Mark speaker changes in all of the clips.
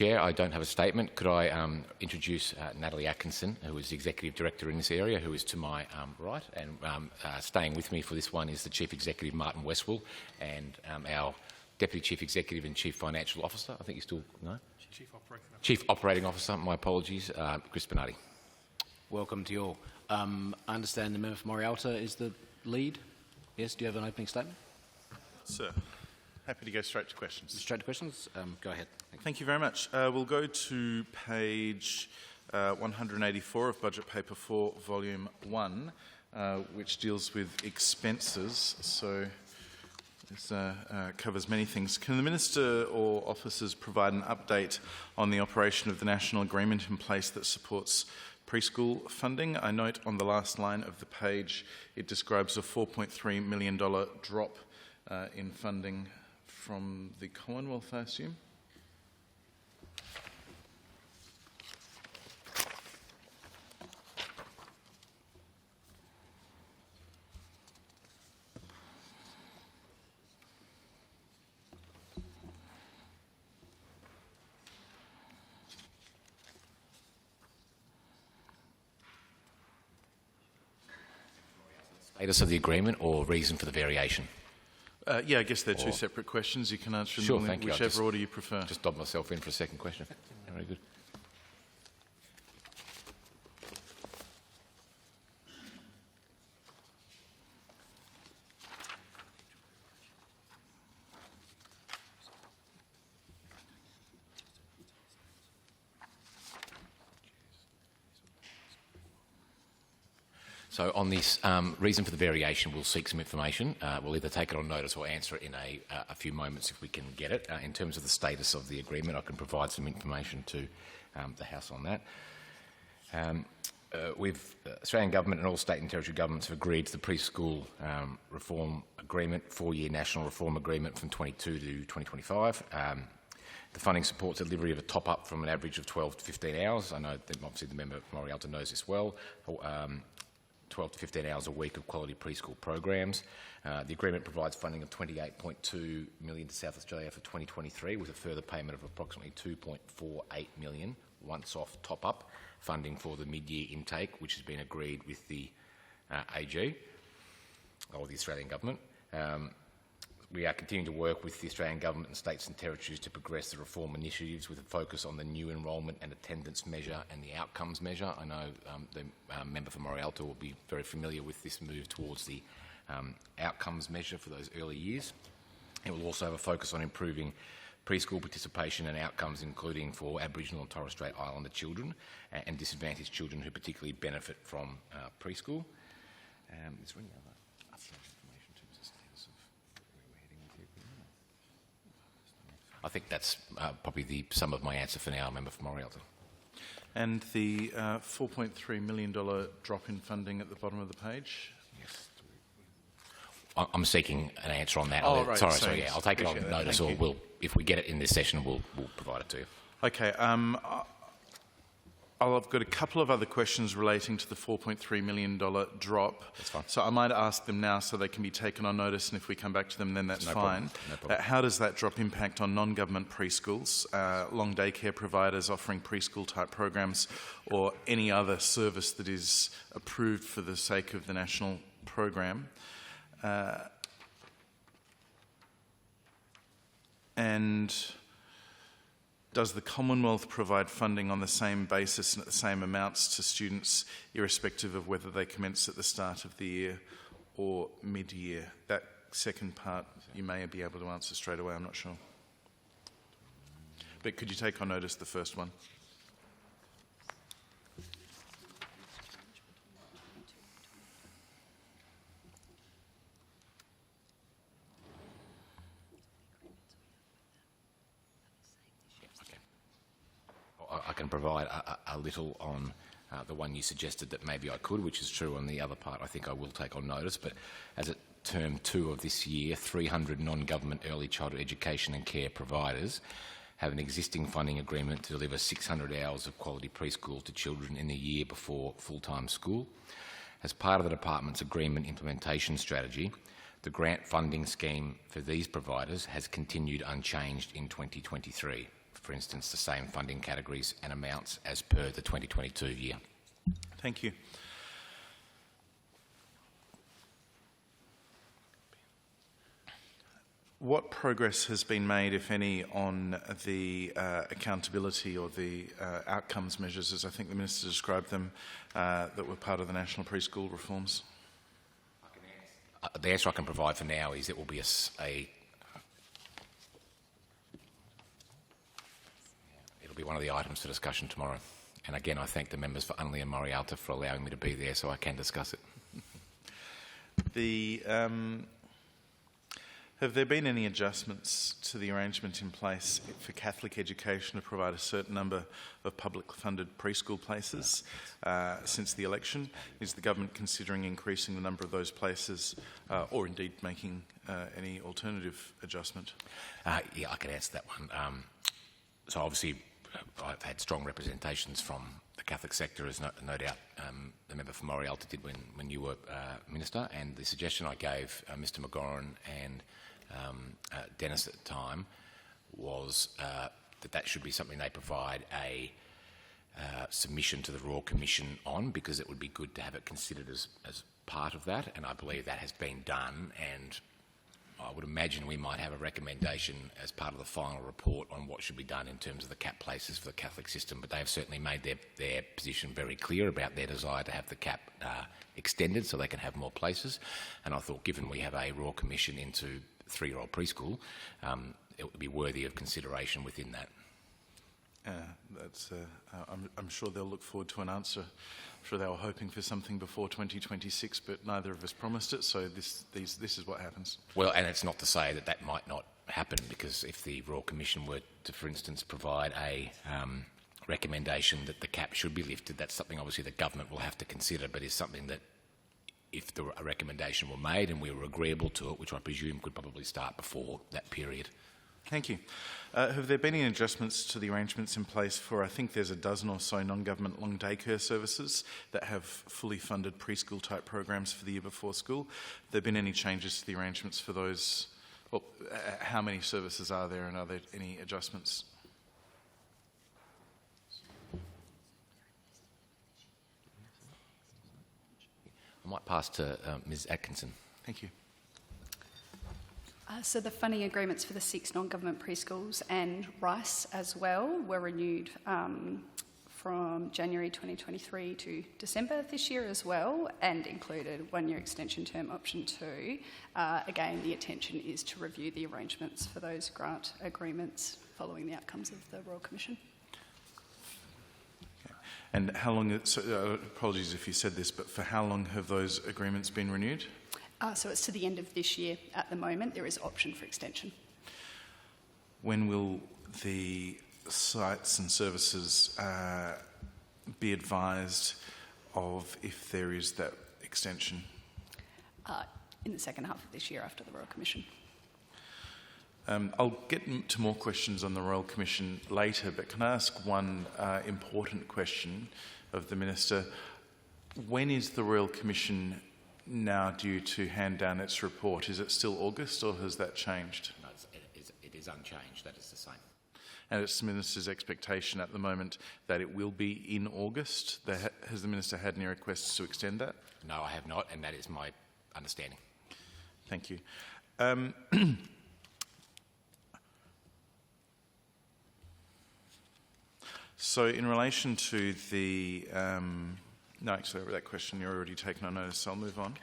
Speaker 1: Chair, I don't have a statement. Could I introduce Natalie Atkinson, who is the Executive Director in this area, who is to my right, and staying with me for this one is the Chief Executive, Martin Westwell, and our Deputy Chief Executive and Chief Financial Officer. I think you still know. Chief Operating Officer. My apologies, Chris Bernardi.
Speaker 2: Welcome to you all. I understand the member for Morialta is the lead. Yes. Do you have an opening statement?
Speaker 3: Sir. Happy to go straight to questions.
Speaker 2: Straight to questions? Go ahead.
Speaker 3: Thank you very much. We'll go to page 184 of Budget Paper 4, Volume 1, which deals with expenses. So this covers many things. Can the Minister or officers provide an update on the operation of the national agreement in place that supports preschool funding? I note on the last line of the page it describes a $4.3 million drop in funding from the Commonwealth, I assume?
Speaker 1: Status of the agreement or reason for the variation?
Speaker 3: Yeah, I guess they're two separate questions. You can answer
Speaker 1: sure,
Speaker 3: them in whichever order you prefer.
Speaker 1: Just dob myself in for a second question. Very good. So on this reason for the variation, we'll seek some information. We'll either take it on notice or answer it in a few moments if we can get it. In terms of the status of the agreement, I can provide some information to the House on that. Australian Government and all state and territory governments have agreed to the preschool reform agreement, 4-year national reform agreement from 22 to 2025. The funding supports delivery of a top-up from an average of 12 to 15 hours. I know that obviously the member for Morialta knows this well. 12 to 15 hours a week of quality preschool programs. The agreement provides funding of $28.2 million to South Australia for 2023, with a further payment of approximately $2.48 million once-off top-up funding for the mid-year intake, which has been agreed with the AG, or the Australian Government. We are continuing to work with the Australian Government and states and territories to progress the reform initiatives with a focus on the new enrolment and attendance measure and the outcomes measure. I know the member for Morialta will be very familiar with this move towards the outcomes measure for those early years. It will also have a focus on improving preschool participation and outcomes, including for Aboriginal and Torres Strait Islander children and disadvantaged children who particularly benefit from preschool. Is there any other information in terms of status of where we're heading with the agreement? I think that's probably the sum of my answer for now, member for Morialta.
Speaker 3: And the $4.3 million drop in funding at the bottom of the page?
Speaker 1: Yes. I'm seeking an answer on that.
Speaker 3: Oh, right.
Speaker 1: Sorry, yeah, I'll take it on notice, or we'll, if we get it in this session, we'll provide it to you.
Speaker 3: Okay. I've got a couple of other questions relating to the $4.3 million drop.
Speaker 1: That's fine.
Speaker 3: So I might ask them now so they can be taken on notice, and if we come back to them, then that's fine.
Speaker 1: No problem.
Speaker 3: How does that drop impact on non-government preschools, long daycare providers offering preschool-type programs, or any other service that is approved for the sake of the national program? And does the Commonwealth provide funding on the same basis and at the same amounts to students, irrespective of whether they commence at the start of the year or mid-year? That second part you may be able to answer straight away, I'm not sure. But could you take on notice the first one?
Speaker 1: I can provide a little on the one you suggested that maybe I could, which is true. On the other part, I think I will take on notice. But as at term 2 of this year, 300 non-government early childhood education and care providers have an existing funding agreement to deliver 600 hours of quality preschool to children in the year before full-time school. As part of the department's agreement implementation strategy, the grant funding scheme for these providers has continued unchanged in 2023. for instance, the same funding categories and amounts as per the 2022 year.
Speaker 3: Thank you. What progress has been made, if any, on the accountability or the outcomes measures, as I think the Minister described them, that were part of the national preschool reforms?
Speaker 1: The answer I can provide for now is it will be it'll be one of the items for discussion tomorrow. And again, I thank the members for Unley and Murray Alta for allowing me to be there so I can discuss it.
Speaker 3: Have there been any adjustments to the arrangement in place for Catholic education to provide a certain number of public funded preschool places since the election? Is the government considering increasing the number of those places or indeed making any alternative adjustment?
Speaker 1: Yeah, I can answer that one. So obviously I've had strong representations from the Catholic sector, as no doubt the member for Murray Alta did when you were Minister, and the suggestion I gave Mr McGoran and Dennis at the time was that should be something they provide a submission to the Royal Commission on, because it would be good to have it considered as part of that, and I believe that has been done, and I would imagine we might have a recommendation as part of the final report on what should be done in terms of the cap places for the Catholic system, but they have certainly made their position very clear about their desire to have the cap extended so they can have more places, and I thought given we have a Royal Commission into 3-year-old preschool, it would be worthy of consideration within that.
Speaker 3: I'm sure they'll look forward to an answer. I'm sure they were hoping for something before 2026, but neither of us promised it, so this is what happens.
Speaker 1: Well, and it's not to say that might not happen, because if the Royal Commission were to, for instance, provide a recommendation that the cap should be lifted, that's something obviously the government will have to consider, but is something that if a recommendation were made and we were agreeable to it, which I presume could probably start before that period.
Speaker 3: Thank you. Have there been any adjustments to the arrangements in place for, I think there's a dozen or so non-government long daycare services that have fully funded preschool type programs for the year before school? Have there been any changes to the arrangements for those? Well, how many services are there, and are there any adjustments?
Speaker 1: I might pass to Ms Atkinson.
Speaker 3: Thank you.
Speaker 4: So the funding agreements for the 6 non-government preschools and Rice as well were renewed from January 2023 to December this year as well, and included 1-year extension term option 2. Again, the intention is to review the arrangements for those grant agreements following the outcomes of the Royal Commission.
Speaker 3: Okay. And how long, apologies if you said this, but for how long have those agreements been renewed?
Speaker 4: So it's to the end of this year at the moment. There is option for extension.
Speaker 3: When will the sites and services be advised of if there is that extension?
Speaker 4: In the second half of this year after the Royal Commission.
Speaker 3: I'll get to more questions on the Royal Commission later, but can I ask one important question of the Minister? When is the Royal Commission now due to hand down its report? Is it still August, or has that changed?
Speaker 1: No, it is unchanged. That is the same.
Speaker 3: And it's the Minister's expectation at the moment that it will be in August. Has the Minister had any requests to extend that?
Speaker 1: No, I have not, and that is my understanding.
Speaker 3: Thank you. So in relation to the... no, actually, that question you're already taken on notice, so I'll move on.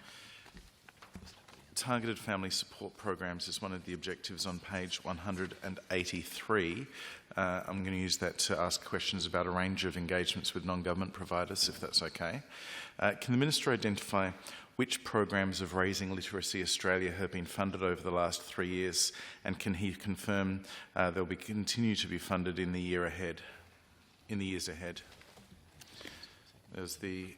Speaker 3: Targeted family support programs is one of the objectives on page 183. I'm going to use that to ask questions about a range of engagements with non-government providers, if that's okay. Can the Minister identify which programs of Raising Literacy Australia have been funded over the last 3 years, and can he confirm they'll continue to be funded in the years ahead? There's the...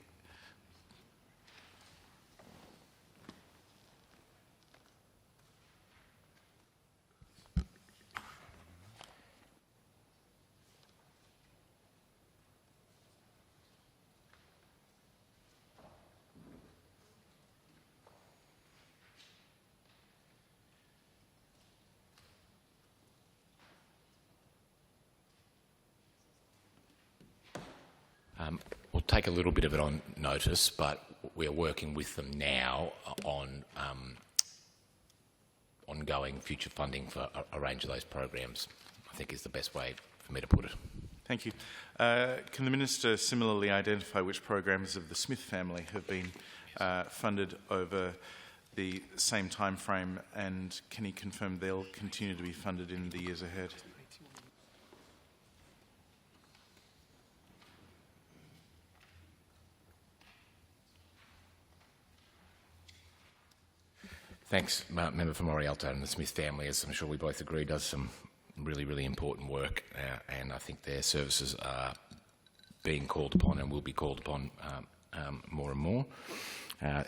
Speaker 1: We'll take a little bit of it on notice, but we're working with them now on ongoing future funding for a range of those programs, I think is the best way for me to put it.
Speaker 3: Thank you. Can the Minister similarly identify which programs of the Smith family have been funded over the same time frame, and can he confirm they'll continue to be funded in the years ahead?
Speaker 1: Thanks, Member for Morialta, and the Smith family, as I'm sure we both agree, does some really, really important work, and I think their services are being called upon and will be called upon more and more.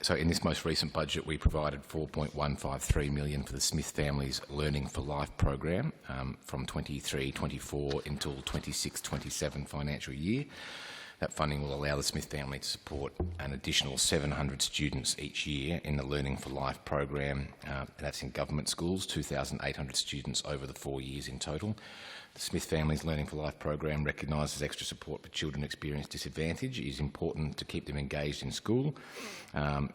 Speaker 1: So in this most recent budget, we provided $4.153 million for the Smith family's Learning for Life program from 23-24 until 26-27 financial year. That funding will allow the Smith family to support an additional 700 students each year in the Learning for Life program, and that's in government schools, 2,800 students over the 4 years in total. The Smith family's Learning for Life program recognises extra support for children experiencing disadvantage is important to keep them engaged in school.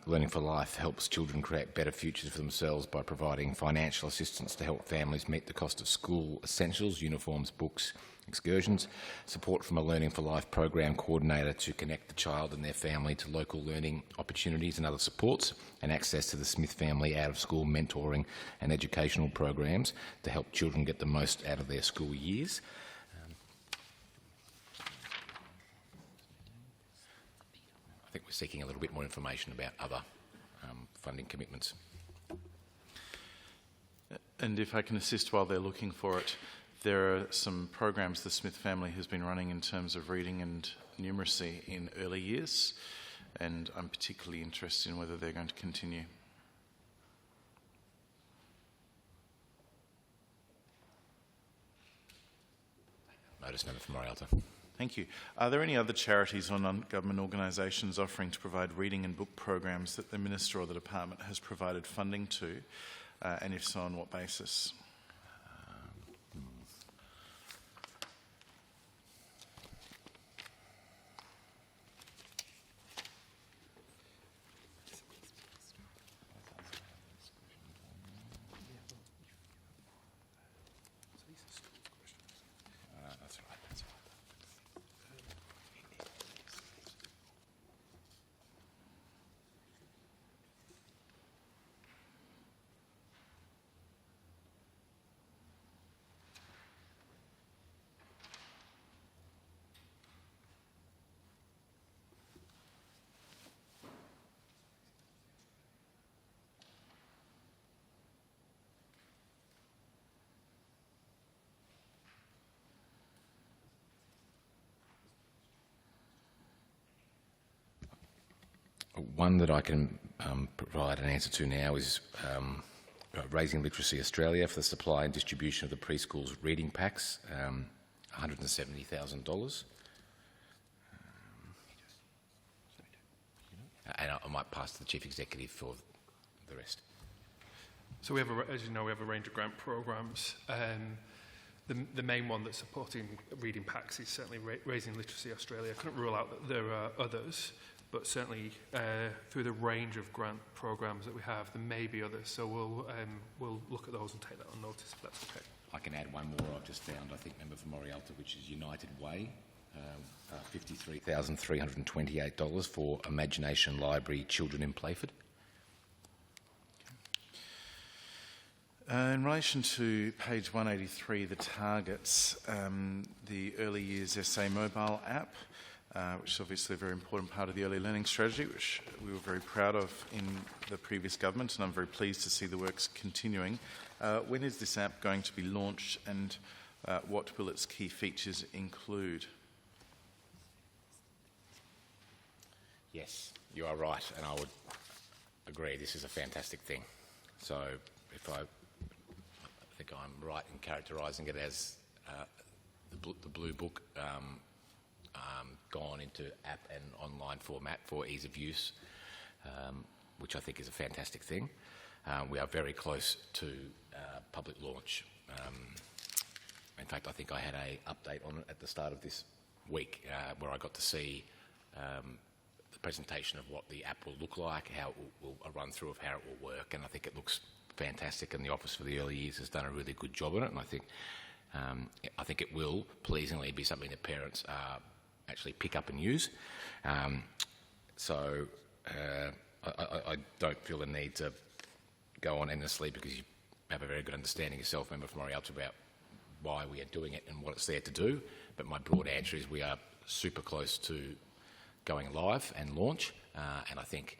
Speaker 1: Learning for Life helps children create better futures for themselves by providing financial assistance to help families meet the cost of school essentials, uniforms, books, excursions, support from a Learning for Life program coordinator to connect the child and their family to local learning opportunities and other supports, and access to the Smith family out-of-school mentoring and educational programs to help children get the most out of their school years. I think we're seeking a little bit more information about other funding commitments.
Speaker 3: And if I can assist while they're looking for it, there are some programs the Smith family has been running in terms of reading and numeracy in early years, and I'm particularly interested in whether they're going to continue.
Speaker 1: Notice, Member for Morialta.
Speaker 3: Thank you. Are there any other charities or non-government organisations offering to provide reading and book programs that the Minister or the Department has provided funding to, and if so, on what basis?
Speaker 1: One that I can provide an answer to now is Raising Literacy Australia for the supply and distribution of the preschool's reading packs, $170,000. And I might pass to the Chief Executive for the rest.
Speaker 5: So we have, as you know, we have a range of grant programs. The main one that's supporting reading packs is certainly Raising Literacy Australia. I couldn't rule out that there are others, but certainly through the range of grant programs that we have, there may be others. So we'll look at those and take that on notice if that's okay.
Speaker 1: I can add one more I've just found, I think, Member for Morialta, which is United Way, $53,328 for Imagination Library Children in Playford.
Speaker 3: In relation to page 183, the targets, the Early Years SA mobile app, which is obviously a very important part of the early learning strategy, which we were very proud of in the previous government, and I'm very pleased to see the work's continuing. When is this app going to be launched, and what will its key features include?
Speaker 1: Yes, you are right, and I would agree. This is a fantastic thing. So if I think I'm right in characterising it as the Blue Book gone into app and online format for ease of use, which I think is a fantastic thing. We are very close to public launch. In fact, I think I had an update on it at the start of this week where I got to see the presentation of what the app will look like, how it will a run through of how it will work, and I think it looks fantastic, and the Office for the Early Years has done a really good job on it, and I think it will pleasingly be something that parents actually pick up and use. So I don't feel the need to go on endlessly, because you have a very good understanding yourself, Member for Morialta, about why we are doing it and what it's there to do. But my broad answer is we are super close to going live and launch, and I think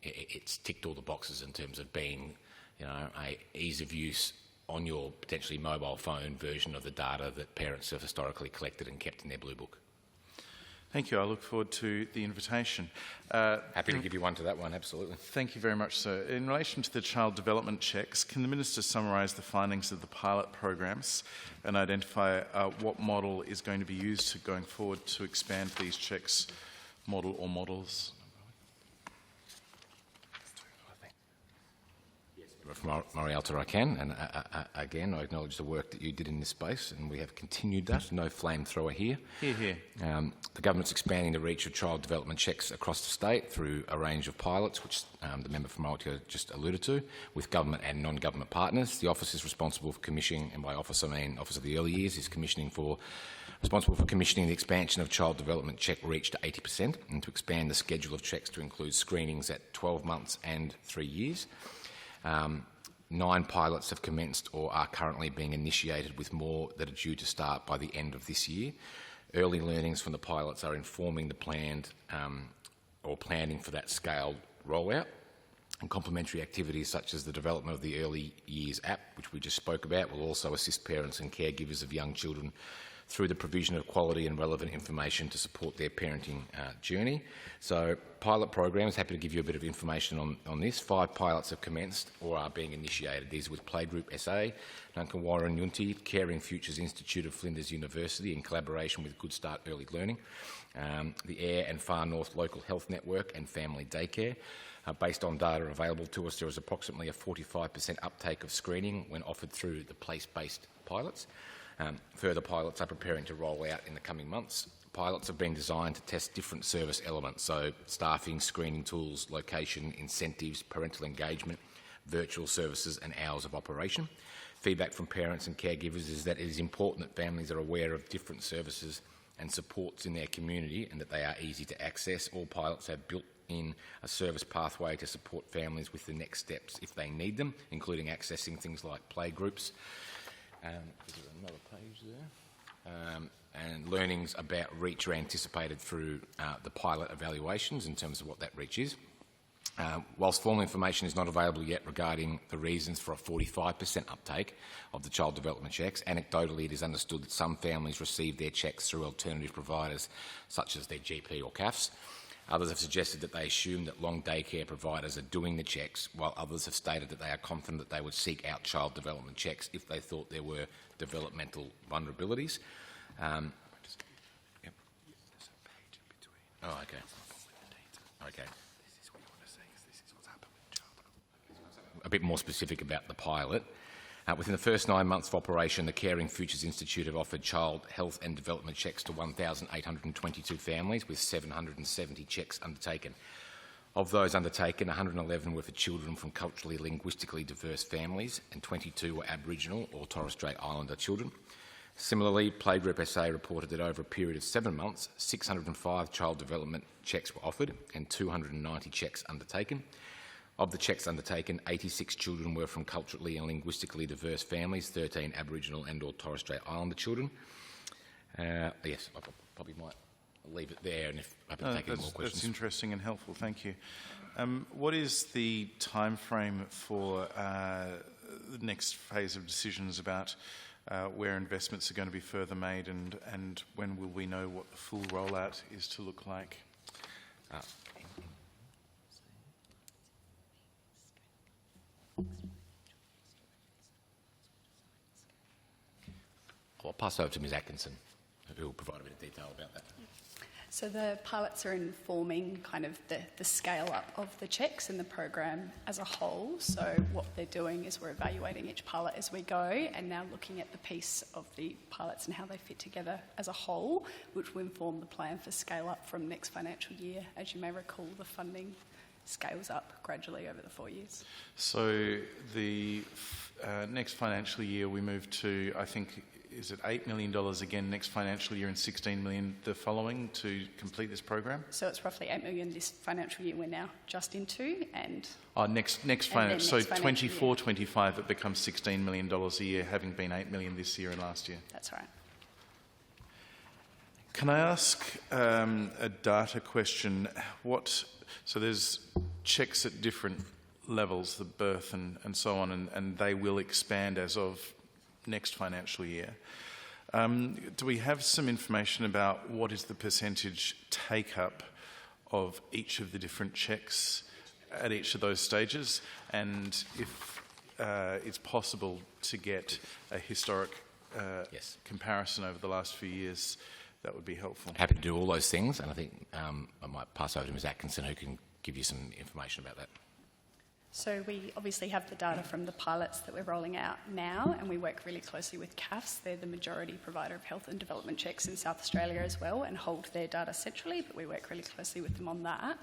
Speaker 1: it's ticked all the boxes in terms of being, a ease of use on your potentially mobile phone version of the data that parents have historically collected and kept in their Blue Book.
Speaker 3: Thank you. I look forward to the invitation.
Speaker 1: Happy to give you one to that one, absolutely.
Speaker 3: Thank you very much, sir. In relation to the child development checks, can the Minister summarise the findings of the pilot programs and identify what model is going to be used going forward to expand these checks, model or models?
Speaker 1: From Morialta, I can, and again, I acknowledge the work that you did in this space, and we have continued that. No flamethrower here.
Speaker 3: Hear, hear.
Speaker 1: The government's expanding the reach of child development checks across the state through a range of pilots, which the member from Morialta just alluded to, with government and non-government partners. The office is responsible for commissioning, and by office I mean Office of the Early Years, is responsible for commissioning the expansion of child development check reach to 80%, and to expand the schedule of checks to include screenings at 12 months and 3 years. 9 pilots have commenced or are currently being initiated, with more that are due to start by the end of this year. Early learnings from the pilots are informing the planned or planning for that scaled rollout, and complementary activities such as the development of the Early Years app, which we just spoke about, will also assist parents and caregivers of young children through the provision of quality and relevant information to support their parenting journey. So pilot programs, happy to give you a bit of information on this. 5 pilots have commenced or are being initiated. These are with Playgroup SA, Duncan Warren Yunti, Caring Futures Institute of Flinders University, in collaboration with Good Start Early Learning, the Ayr and Far North Local Health Network and Family Daycare. Based on data available to us, there is approximately a 45% uptake of screening when offered through the place-based pilots. Further pilots are preparing to roll out in the coming months. Pilots have been designed to test different service elements, so staffing, screening tools, location, incentives, parental engagement, virtual services and hours of operation. Feedback from parents and caregivers is that it is important that families are aware of different services and supports in their community, and that they are easy to access. All pilots have built in a service pathway to support families with the next steps if they need them, including accessing things like play groups. There's another page there. And learnings about reach are anticipated through the pilot evaluations in terms of what that reach is. Whilst formal information is not available yet regarding the reasons for a 45% uptake of the child development checks, anecdotally it is understood that some families receive their checks through alternative providers such as their GP or CAFs. Others have suggested that they assume that long daycare providers are doing the checks, while others have stated that they are confident that they would seek out child development checks if they thought there were developmental vulnerabilities. Yep. Oh, okay. Okay. A bit more specific about the pilot. Within the first 9 months of operation, the Caring Futures Institute have offered child health and development checks to 1,822 families, with 770 checks undertaken. Of those undertaken, 111 were for children from culturally, linguistically diverse families, and 22 were Aboriginal or Torres Strait Islander children. Similarly, Playgroup SA reported that over a period of 7 months, 605 child development checks were offered and 290 checks undertaken. Of the checks undertaken, 86 children were from culturally and linguistically diverse families, 13 Aboriginal and or Torres Strait Islander children. Yes, I probably might leave it there, and if I can take any more questions.
Speaker 3: That's interesting and helpful, thank you. What is the time frame for the next phase of decisions about where investments are going to be further made, and when will we know what the full rollout is to look like? I'll pass over to Ms Atkinson, who will provide a bit of detail about that.
Speaker 4: So the pilots are informing kind of the scale up of the checks and the program as a whole. So what they're doing is we're evaluating each pilot as we go and now looking at the piece of the pilots and how they fit together as a whole, which will inform the plan for scale up from next financial year. As you may recall, the funding scales up gradually over the 4 years.
Speaker 3: So the next financial year we move to, I think, is it $8 million again next financial year and $16 million the following to complete this program?
Speaker 4: So it's roughly $8 million this financial year we're now just into, and
Speaker 3: Next
Speaker 4: then
Speaker 3: financial. So
Speaker 4: next financial
Speaker 3: 24-25 it becomes $16 million a year, having been $8 million this year and last year.
Speaker 4: that's right.
Speaker 3: Can I ask a data question? So there's checks at different levels, the birth and so on, and they will expand as of next financial year. Do we have some information about what is the percentage take-up of each of the different checks at each of those stages? And if it's possible to get a historic
Speaker 1: Yes.
Speaker 3: comparison over the last few years, that would be helpful.
Speaker 1: Happy to do all those things, and I think I might pass over to Ms Atkinson, who can give you some information about that.
Speaker 4: So we obviously have the data from the pilots that we're rolling out now, and we work really closely with CAFS. They're the majority provider of health and development checks in South Australia as well, and hold their data centrally, but we work really closely with them on that.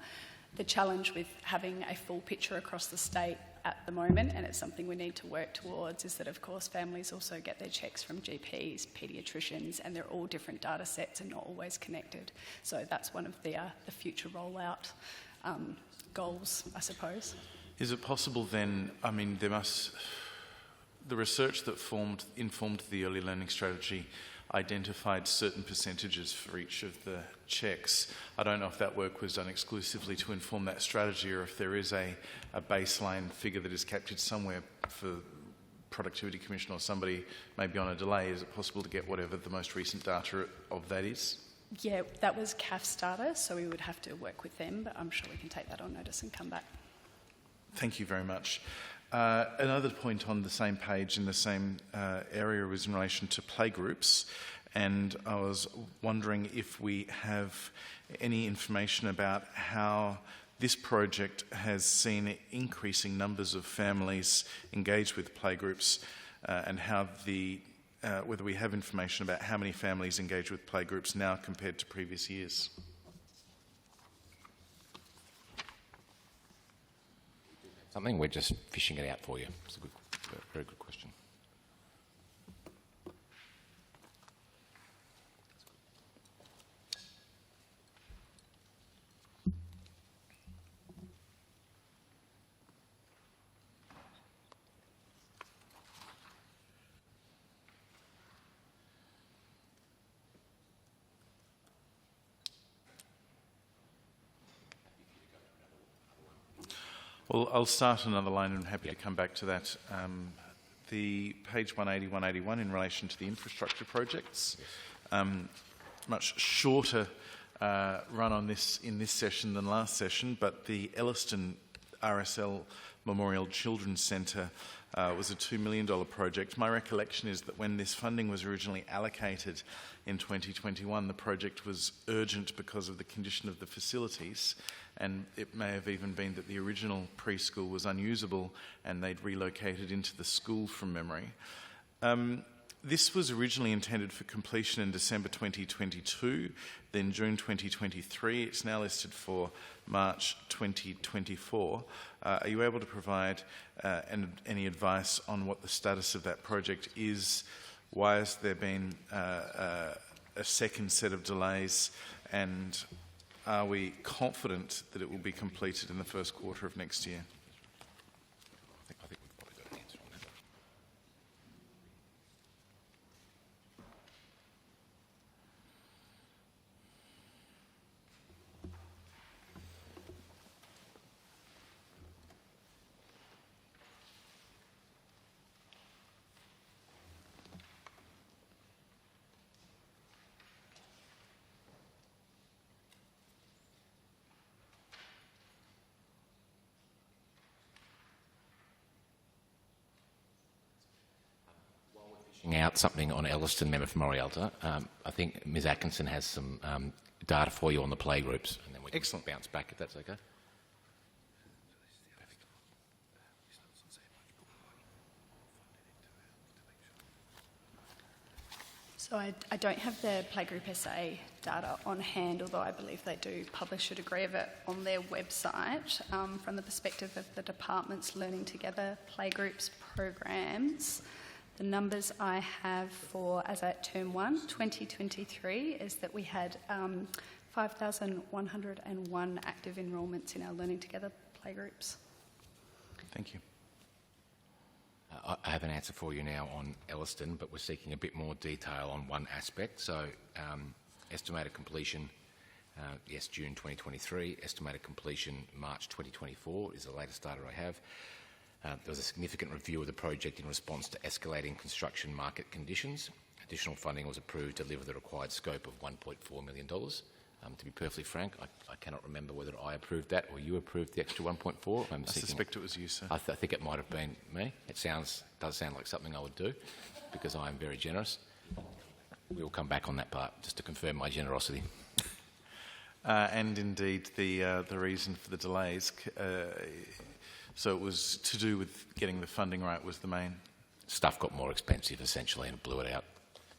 Speaker 4: The challenge with having a full picture across the state at the moment, and it's something we need to work towards, is that of course families also get their checks from GPs, paediatricians, and they're all different data sets and not always connected. So that's one of the future rollout goals, I suppose.
Speaker 3: Is it possible then, I mean, the research that informed the early learning strategy identified certain percentages for each of the checks. I don't know if that work was done exclusively to inform that strategy or if there is a baseline figure that is captured somewhere for Productivity Commission or somebody maybe on a delay. Is it possible to get whatever the most recent data of that is?
Speaker 4: Yeah, that was CAF's data, so we would have to work with them, but I'm sure we can take that on notice and come back.
Speaker 3: Thank you very much. Another point on the same page in the same area was in relation to playgroups, and I was wondering if we have any information about how this project has seen increasing numbers of families engaged with playgroups, and how whether we have information about how many families engage with playgroups now compared to previous years.
Speaker 1: Something, we're just fishing it out for you. It's a very good question.
Speaker 3: Well, I'll start another line and I'm happy to come back to that. The page 180, 181 in relation to the infrastructure projects. Much shorter run on this in this session than last session, but the Elliston RSL Memorial Children's Centre was a $2 million project. My recollection is that when this funding was originally allocated in 2021, the project was urgent because of the condition of the facilities, and it may have even been that the original preschool was unusable and they'd relocated into the school from memory. This was originally intended for completion in December 2022, then June 2023. It's now listed for March 2024. Are you able to provide any advice on what the status of that project is? Why has there been a second set of delays? And are we confident that it will be completed in the first quarter of next year?
Speaker 1: I think we've probably got an answer on that. Out something on Elliston, member for Morialta. I think Ms Atkinson has some data for you on the playgroups, and then we can
Speaker 3: Excellent.
Speaker 1: bounce back if that's okay.
Speaker 4: So I don't have the Playgroup SA data on hand, although I believe they do publish a degree of it on their website. From the perspective of the department's Learning Together Playgroups programs, the numbers I have for, as at Term 1, 2023, is that we had 5,101 active enrolments in our Learning Together playgroups.
Speaker 3: Thank you.
Speaker 1: I have an answer for you now on Elliston, but we're seeking a bit more detail on one aspect. So, estimated completion, yes, June 2023. Estimated completion, March 2024 is the latest data I have. There was a significant review of the project in response to escalating construction market conditions. Additional funding was approved to deliver the required scope of $1.4 million. To be perfectly frank, I cannot remember whether I approved that or you approved the extra 1.4.
Speaker 3: I suspect it was you, sir.
Speaker 1: I think it might have been me. It does sound like something I would do because I am very generous. We will come back on that part just to confirm my generosity.
Speaker 3: And indeed, the reason for the delays, so it was to do with getting the funding right was the main...
Speaker 1: Stuff got more expensive essentially and blew it out.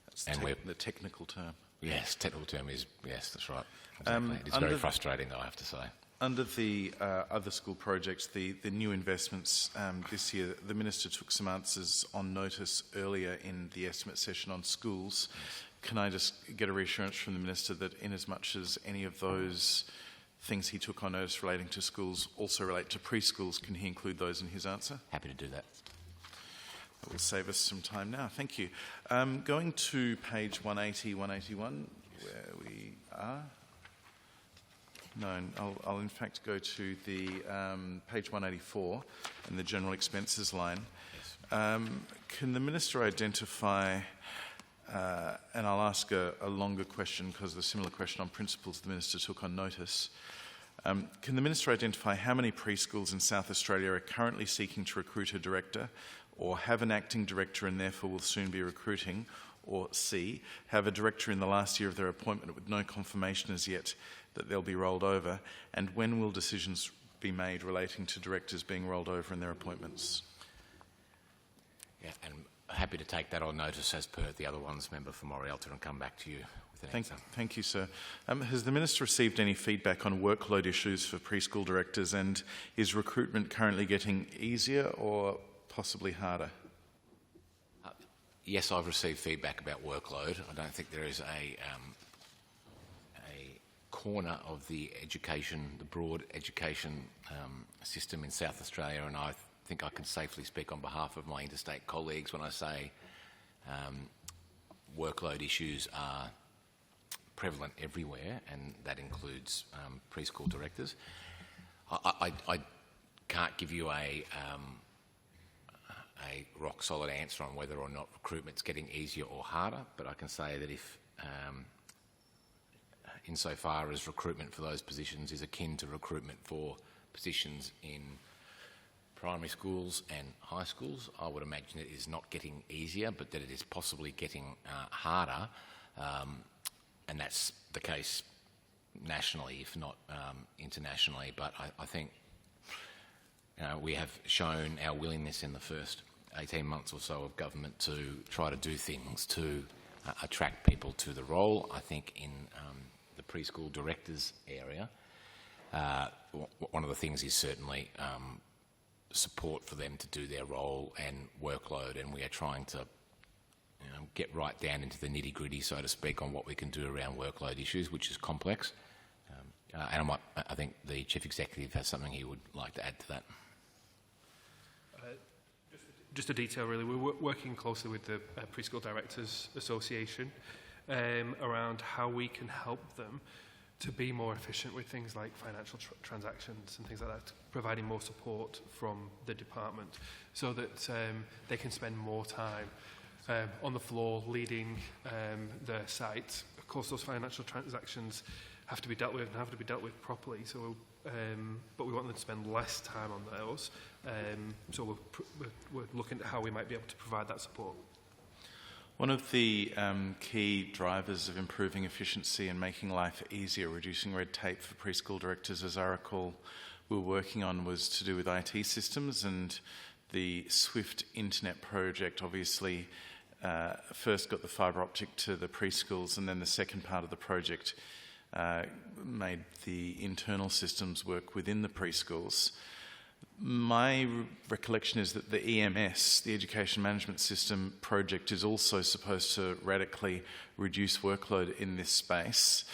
Speaker 3: That's
Speaker 1: And
Speaker 3: the technical term.
Speaker 1: Yes, technical term is, yes, that's right. Exactly. It's very frustrating, I have to say.
Speaker 3: Under the other school projects, the new investments this year, the Minister took some answers on notice earlier in the estimate session on schools. Yes. Can I just get a reassurance from the Minister that in as much as any of those things he took on notice relating to schools also relate to preschools, can he include those in his answer?
Speaker 1: Happy to do that.
Speaker 3: That will save us some time now. Thank you. Going to page 180, 181, where we are. No, I'll in fact go to the page 184 and the general expenses line. Yes. Can the Minister identify, and I'll ask a longer question because the similar question on principles the Minister took on notice. Can the Minister identify how many preschools in South Australia are currently seeking to recruit a director, or have an acting director and therefore will soon be recruiting, or C, have a director in the last year of their appointment with no confirmation as yet that they'll be rolled over, and when will decisions be made relating to directors being rolled over in their appointments?
Speaker 1: Yeah, and happy to take that on notice as per the other ones, member for Morialta, and come back to you with an answer.
Speaker 3: Thank you, sir. Has the Minister received any feedback on workload issues for preschool directors, and is recruitment currently getting easier or possibly harder?
Speaker 1: Yes, I've received feedback about workload. I don't think there is a corner of the education, the broad education system in South Australia, and I think I can safely speak on behalf of my interstate colleagues when I say workload issues are prevalent everywhere, and that includes preschool directors. I can't give you a rock-solid answer on whether or not recruitment's getting easier or harder, but I can say that if, insofar as recruitment for those positions is akin to recruitment for positions in primary schools and high schools, I would imagine it is not getting easier, but that it is possibly getting harder, and that's the case nationally, if not internationally. But I think we have shown our willingness in the first 18 months or so of government to try to do things to attract people to the role. I think in the preschool directors area, one of the things is certainly support for them to do their role and workload, and we are trying to get right down into the nitty-gritty, so to speak, on what we can do around workload issues, which is complex. And I think the Chief Executive has something he would like to add to that.
Speaker 5: Just a detail, really. We're working closely with the Preschool Directors Association around how we can help them to be more efficient with things like financial transactions and things like that, providing more support from the department so that they can spend more time on the floor leading their site. Of course, those financial transactions have to be dealt with and have to be dealt with properly. So, but we want them to spend less time on those. So we're looking at how we might be able to provide that support.
Speaker 3: One of the key drivers of improving efficiency and making life easier, reducing red tape for preschool directors, as I recall, we were working on was to do with IT systems, and the Swift Internet project obviously first got the fibre optic to the preschools, and then the second part of the project made the internal systems work within the preschools. My recollection is that the EMS, the Education Management System project, is also supposed to radically reduce workload in this space.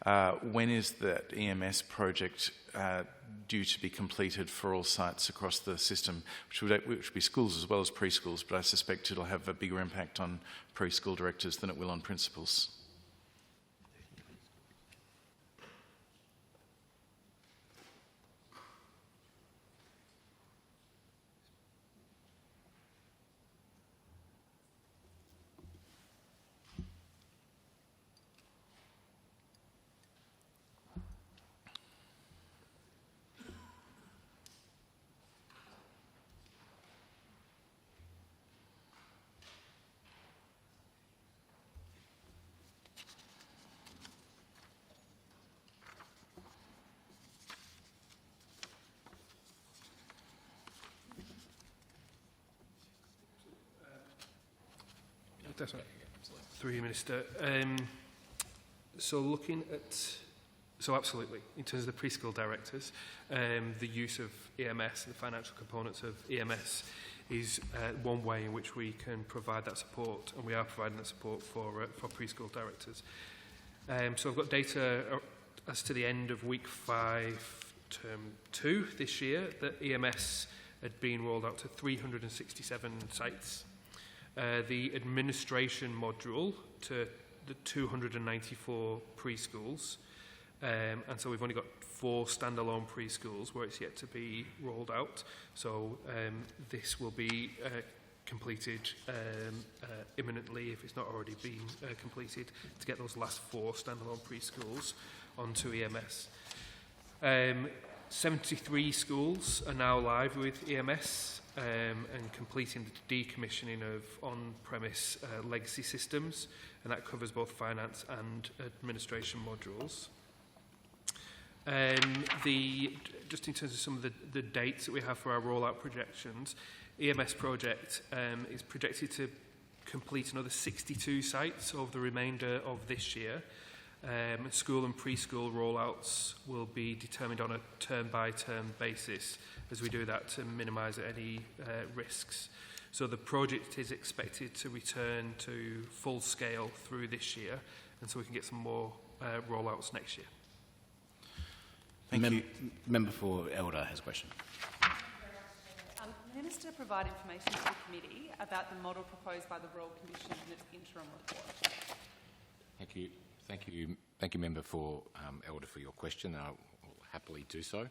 Speaker 3: When is that EMS project due to be completed for all sites across the system, which would be schools as well as preschools, but I suspect it'll have a bigger impact on preschool directors than it will on principals?
Speaker 5: Definitely. Through you, Minister. So absolutely, in terms of the preschool directors, the use of EMS and the financial components of EMS is one way in which we can provide that support, and we are providing that support for preschool directors. So I've got data as to the end of week 5, term 2 this year, that EMS had been rolled out to 367 sites. The administration module to the 294 preschools, and so we've only got 4 standalone preschools where it's yet to be rolled out. So this will be completed imminently, if it's not already been completed, to get those last 4 standalone preschools onto EMS. 73 schools are now live with EMS. And completing the decommissioning of on-premise legacy systems, and that covers both finance and administration modules. Just in terms of some of the dates that we have for our rollout projections, EMS project is projected to complete another 62 sites over the remainder of this year. School and preschool rollouts will be determined on a term-by-term basis as we do that to minimise any risks. So the project is expected to return to full scale through this year, and so we can get some more rollouts next year.
Speaker 3: Thank you.
Speaker 2: Member for Elder has a question.
Speaker 6: The Minister provide information to the committee about the model proposed by the Royal Commission in its interim report.
Speaker 1: Thank you. Thank you, Member for Elder, for your question. I will happily do so.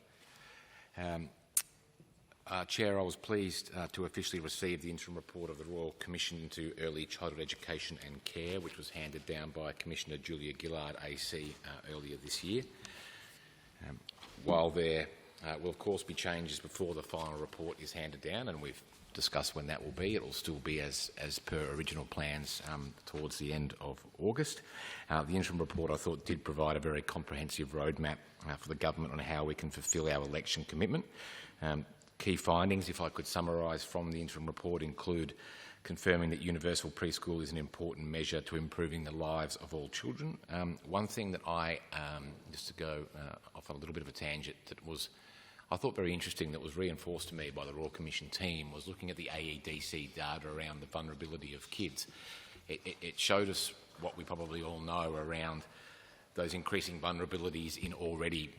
Speaker 1: Chair, I was pleased to officially receive the interim report of the Royal Commission into Early Childhood Education and Care, which was handed down by Commissioner Julia Gillard AC earlier this year. While there will of course be changes before the final report is handed down, and we've discussed when that will be, it will still be as per original plans towards the end of August. The interim report, I thought, did provide a very comprehensive roadmap for the government on how we can fulfil our election commitment. Key findings, if I could summarise from the interim report, include confirming that universal preschool is an important measure to improving the lives of all children. One thing that I, just to go off on a little bit of a tangent, that was, I thought, very interesting, that was reinforced to me by the Royal Commission team, was looking at the AEDC data around the vulnerability of kids. It showed us what we probably all know around those increasing vulnerabilities in already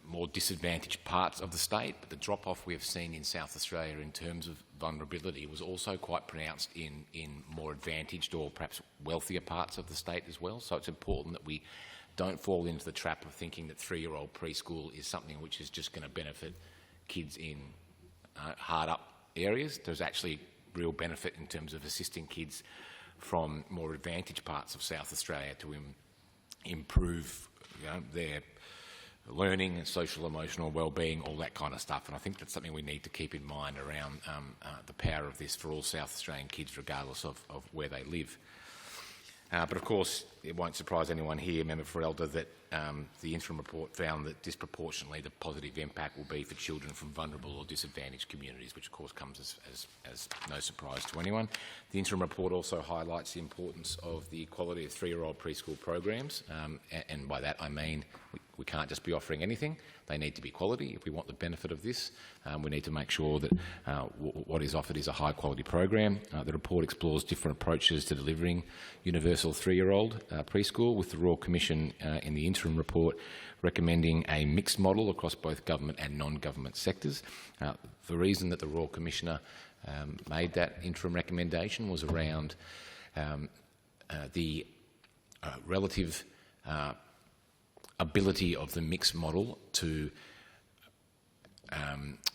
Speaker 1: more disadvantaged parts of the state, but the drop-off we have seen in South Australia in terms of vulnerability was also quite pronounced in more advantaged or perhaps wealthier parts of the state as well. So it's important that we don't fall into the trap of thinking that 3-year-old preschool is something which is just going to benefit kids in hard-up areas. There's actually real benefit in terms of assisting kids from more advantaged parts of South Australia to improve their learning and social emotional well-being, all that kind of stuff. And I think that's something we need to keep in mind around the power of this for all South Australian kids, regardless of where they live. But of course, it won't surprise anyone here, Member for Elder, that the interim report found that disproportionately the positive impact will be for children from vulnerable or disadvantaged communities, which of course comes as no surprise to anyone. The interim report also highlights the importance of the quality of 3-year-old preschool programs, and by that I mean we can't just be offering anything. They need to be quality. If we want the benefit of this, we need to make sure that what is offered is a high-quality program. The report explores different approaches to delivering universal 3-year-old preschool, with the Royal Commission in the interim report recommending a mixed model across both government and non-government sectors. The reason that the Royal Commissioner made that interim recommendation was around the relative ability of the mixed model to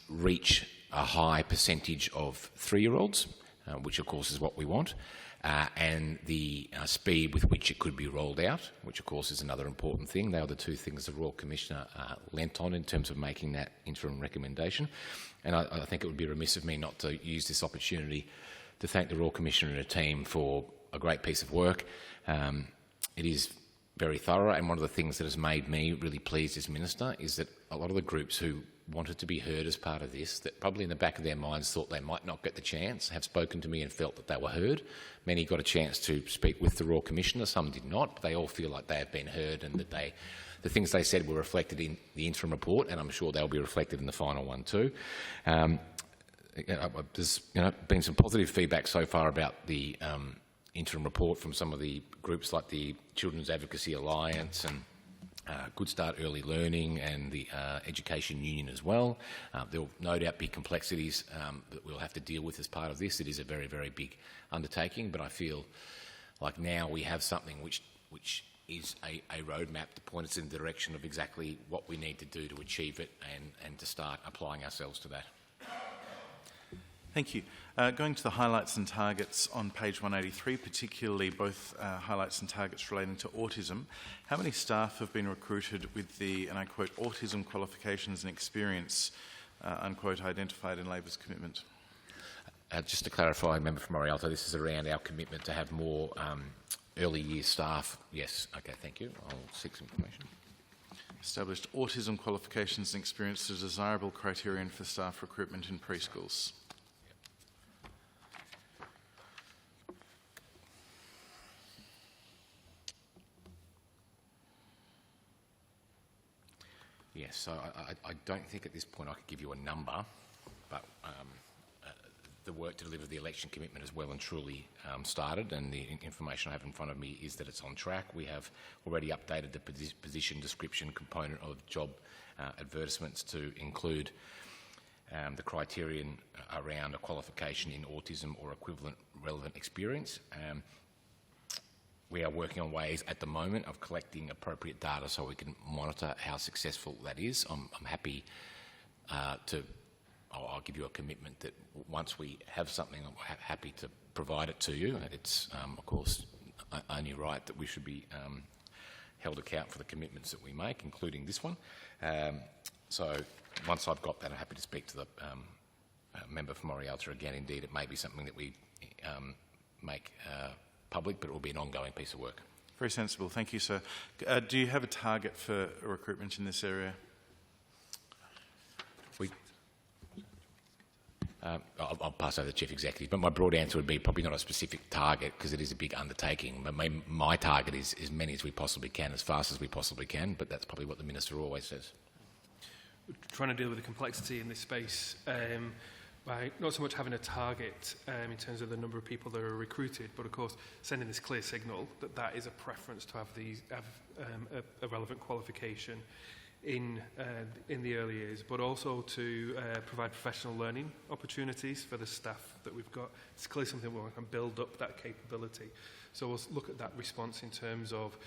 Speaker 1: reach a high percentage of 3-year-olds, which of course is what we want, and the speed with which it could be rolled out, which of course is another important thing. They are the two things the Royal Commissioner lent on in terms of making that interim recommendation. And I think it would be remiss of me not to use this opportunity to thank the Royal Commissioner and her team for a great piece of work. It is very thorough, and one of the things that has made me really pleased as Minister is that a lot of the groups who wanted to be heard as part of this, that probably in the back of their minds thought they might not get the chance, have spoken to me and felt that they were heard. Many got a chance to speak with the Royal Commissioner, some did not, but they all feel like they have been heard and that the things they said were reflected in the interim report, and I'm sure they'll be reflected in the final one too. There's been some positive feedback so far about the interim report from some of the groups like the Children's Advocacy Alliance and Good Start Early Learning and the Education Union as well. There will no doubt be complexities that we'll have to deal with as part of this. It is a very, very big undertaking, but I feel like now we have something which is a roadmap to point us in the direction of exactly what we need to do to achieve it and to start applying ourselves to that.
Speaker 3: Thank you. Going to the highlights and targets on page 183, particularly both highlights and targets relating to autism, how many staff have been recruited with the, and I quote, autism qualifications and experience, unquote, identified in Labor's commitment?
Speaker 1: Just to clarify, Member from Morialto, this is around our commitment to have more early years staff. Yes, okay, thank you. I'll seek some information.
Speaker 3: Established autism qualifications and experience as a desirable criterion for staff recruitment in preschools.
Speaker 1: Yes, so I don't think at this point I could give you a number, but the work to deliver the election commitment has well and truly started, and the information I have in front of me is that it's on track. We have already updated the position description component of job advertisements to include the criterion around a qualification in autism or equivalent relevant experience. We are working on ways at the moment of collecting appropriate data so we can monitor how successful that is. I'm happy I'll give you a commitment that once we have something, I'm happy to provide it to you. It's, of course, only right that we should be held account for the commitments that we make, including this one. So once I've got that, I'm happy to speak to the member from Morialta again. Indeed, it may be something that we make public, but it will be an ongoing piece of work.
Speaker 3: Very sensible. Thank you, sir. Do you have a target for recruitment in this area?
Speaker 1: I'll pass over to the Chief Executive, but my broad answer would be probably not a specific target because it is a big undertaking. But my target is as many as we possibly can, as fast as we possibly can, but that's probably what the Minister always says.
Speaker 5: We're trying to deal with the complexity in this space by not so much having a target in terms of the number of people that are recruited, but of course sending this clear signal that that is a preference to have a relevant qualification in the early years, but also to provide professional learning opportunities for the staff that we've got. It's clearly something where we can build up that capability. So we'll look at that response in terms of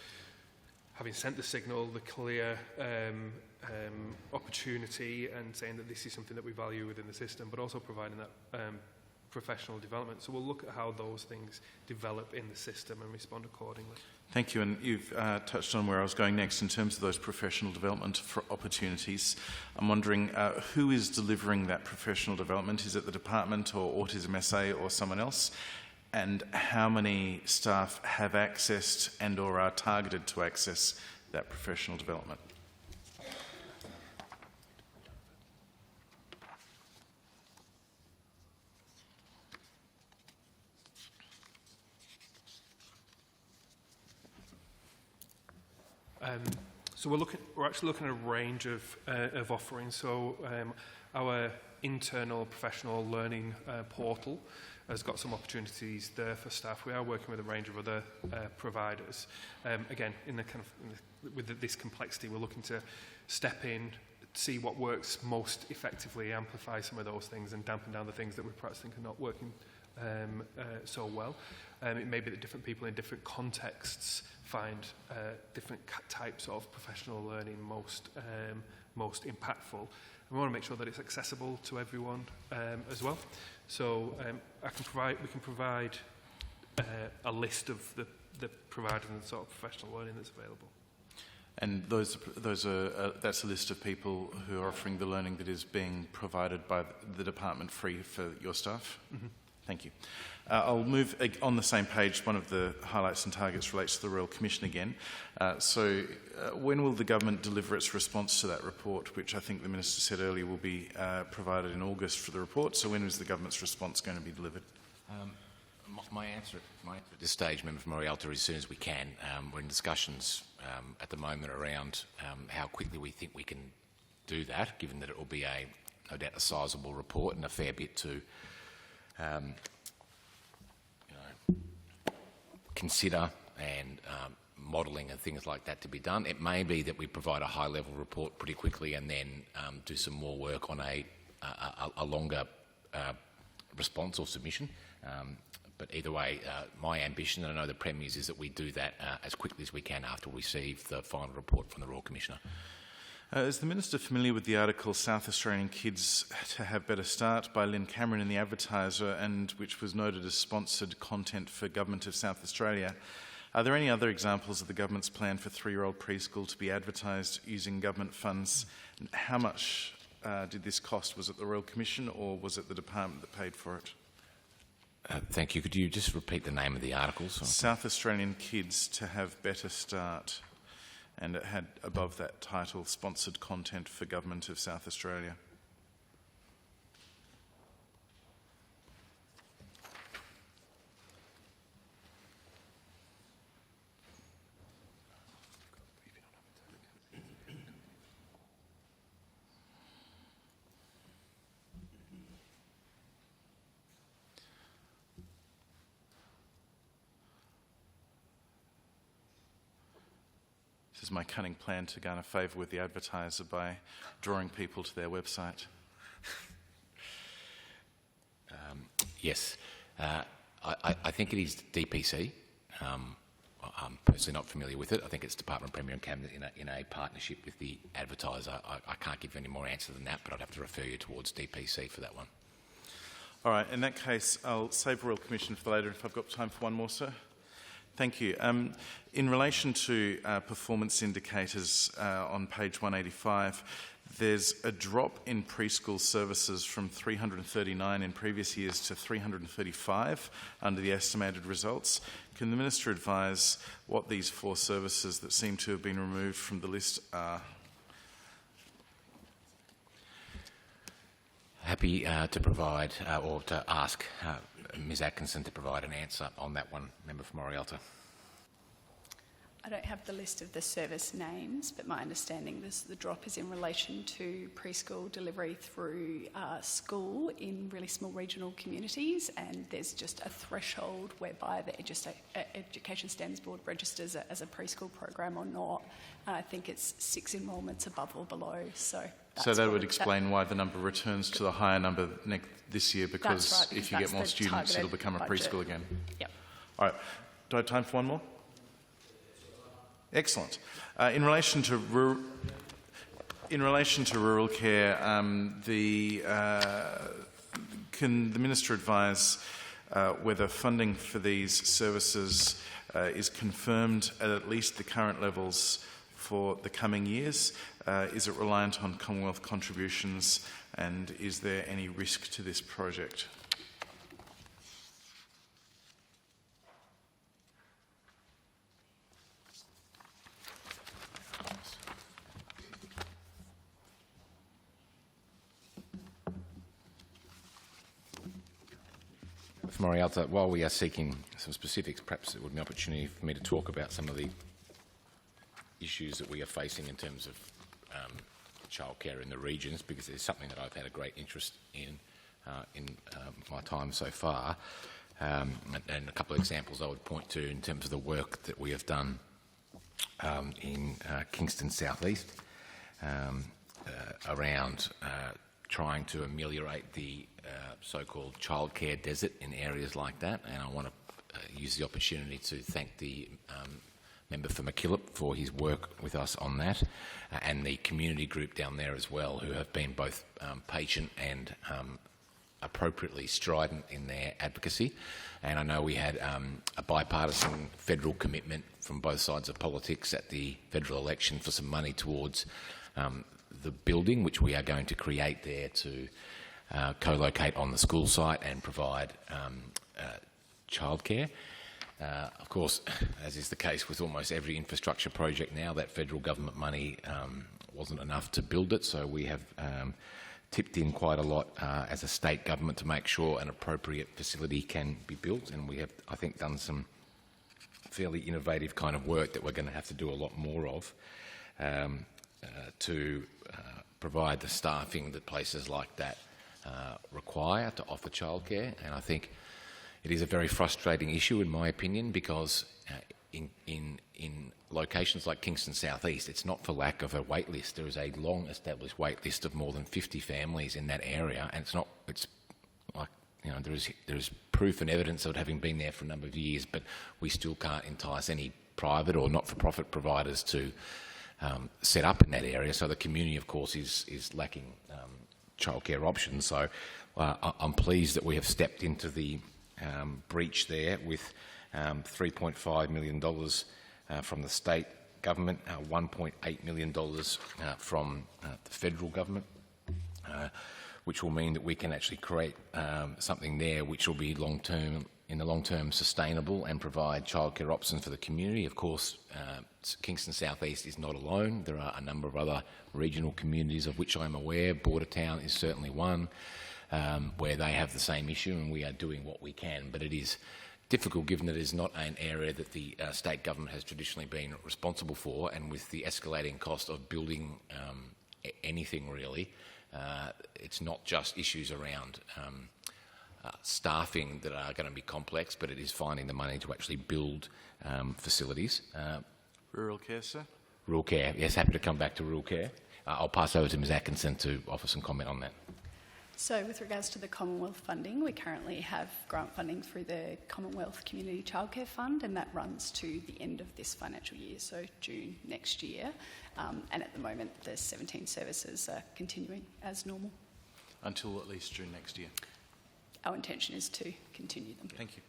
Speaker 5: having sent the signal, the clear opportunity, and saying that this is something that we value within the system, but also providing that professional development. So we'll look at how those things develop in the system and respond accordingly.
Speaker 3: Thank you, and you've touched on where I was going next in terms of those professional development for opportunities. I'm wondering who is delivering that professional development? Is it the department or Autism SA or someone else? And how many staff have accessed and or are targeted to access that professional development?
Speaker 5: So we're actually looking at a range of offerings. So our internal professional learning portal has got some opportunities there for staff. We are working with a range of other providers. Again, with this complexity, we're looking to step in, see what works most effectively, amplify some of those things, and dampen down the things that we perhaps think are not working so well. It may be that different people in different contexts find different types of professional learning most impactful. And we want to make sure that it's accessible to everyone as well. So we can provide a list of the providers and the sort of professional learning that's available.
Speaker 3: And that's a list of people who are offering the learning that is being provided by the department free for your staff? Mm-hmm. Thank you. I'll move on the same page. One of the highlights and targets relates to the Royal Commission again. When will the government deliver its response to that report, which I think the Minister said earlier will be provided in August for the report? So when is the government's response going to be delivered?
Speaker 1: My answer at this stage, Member for Morialta, is as soon as we can. We're in discussions at the moment around how quickly we think we can do that, given that it will be no doubt a sizable report and a fair bit to consider and modelling and things like that to be done. It may be that we provide a high-level report pretty quickly and then do some more work on a longer response or submission. But either way, my ambition, and I know the Premier's, is that we do that as quickly as we can after we receive the final report from the Royal Commissioner.
Speaker 3: Is the Minister familiar with the article South Australian Kids to Have Better Start by Lynn Cameron in The Advertiser, and which was noted as sponsored content for Government of South Australia? Are there any other examples of the government's plan for 3-year-old preschool to be advertised using government funds? How much did this cost? Was it the Royal Commission or was it the department that paid for it?
Speaker 1: Thank you. Could you just repeat the name of the article?
Speaker 3: South Australian Kids to Have Better Start. And it had above that title, Sponsored Content for Government of South Australia. This is my cunning plan to garner favour with the Advertiser by drawing people to their website.
Speaker 1: Yes. I think it is DPC. I'm personally not familiar with it. I think it's Department, Premier and Cabinet in a partnership with the Advertiser. I can't give any more answer than that, but I'd have to refer you towards DPC for that one.
Speaker 3: All right, in that case, I'll save Royal Commission for later if I've got time for one more, sir. Thank you. In relation to performance indicators on page 185, there's a drop in preschool services from 339 in previous years to 335 under the estimated results. Can the Minister advise what these 4 services that seem to have been removed from the list are?
Speaker 1: Happy to provide or to ask Ms Atkinson to provide an answer on that one, Member for Morialta.
Speaker 4: I don't have the list of the service names, but my understanding is the drop is in relation to preschool delivery through school in really small regional communities, and there's just a threshold whereby the Education Standards Board registers it as a preschool program or not. I think it's 6 enrolments above or below. So
Speaker 3: that would explain why the number returns to the higher number this year, because
Speaker 4: right,
Speaker 3: if you get more students, it'll become a preschool again.
Speaker 4: Yep.
Speaker 3: All right. Do I have time for one more? Excellent. In relation to rural care, can the Minister advise whether funding for these services is confirmed at least the current levels for the coming years? Is it reliant on Commonwealth contributions, and is there any risk to this project?
Speaker 1: Morialta, while we are seeking some specifics, perhaps it would be an opportunity for me to talk about some of the issues that we are facing in terms of childcare in the regions, because it's something that I've had a great interest in my time so far. And a couple of examples I would point to in terms of the work that we have done in Kingston South East around trying to ameliorate the so-called childcare desert in areas like that, and I want to use the opportunity to thank the member for MacKillop for his work with us on that, and the community group down there as well, who have been both patient and appropriately strident in their advocacy. And I know we had a bipartisan federal commitment from both sides of politics at the federal election for some money towards the building, which we are going to create there to co-locate on the school site and provide childcare. Of course, as is the case with almost every infrastructure project now, that federal government money wasn't enough to build it, so we have tipped in quite a lot as a state government to make sure an appropriate facility can be built, and we have, I think, done some fairly innovative kind of work that we're going to have to do a lot more of to provide the staffing that places like that require to offer childcare. And I think it is a very frustrating issue, in my opinion, because in locations like Kingston South East, it's not for lack of a wait list. There is a long-established wait list of more than 50 families in that area, and it's like, you know, there is proof and evidence of it having been there for a number of years, but we still can't entice any private or not-for-profit providers to set up in that area. So the community, of course, is lacking childcare options. So I'm pleased that we have stepped into the breach there with $3.5 million from the state government, $1.8 million from the federal government, which will mean that we can actually create something there which will be in the long term sustainable and provide childcare options for the community. Of course, Kingston South East is not alone. There are a number of other regional communities of which I'm aware. Bordertown is certainly one, where they have the same issue, and we are doing what we can. But it is difficult, given that it is not an area that the state government has traditionally been responsible for, and with the escalating cost of building anything really, it's not just issues around staffing that are going to be complex, but it is finding the money to actually build facilities.
Speaker 3: Rural care, sir?
Speaker 1: Rural care, yes, happy to come back to rural care. I'll pass over to Ms Atkinson to offer some comment on that.
Speaker 4: So with regards to the Commonwealth funding, we currently have grant funding through the Commonwealth Community Childcare Fund, and that runs to the end of this financial year, so June next year. And at the moment, the 17 services are continuing as normal.
Speaker 3: Until at least June next year.
Speaker 4: Our intention is to continue them.
Speaker 3: Thank you.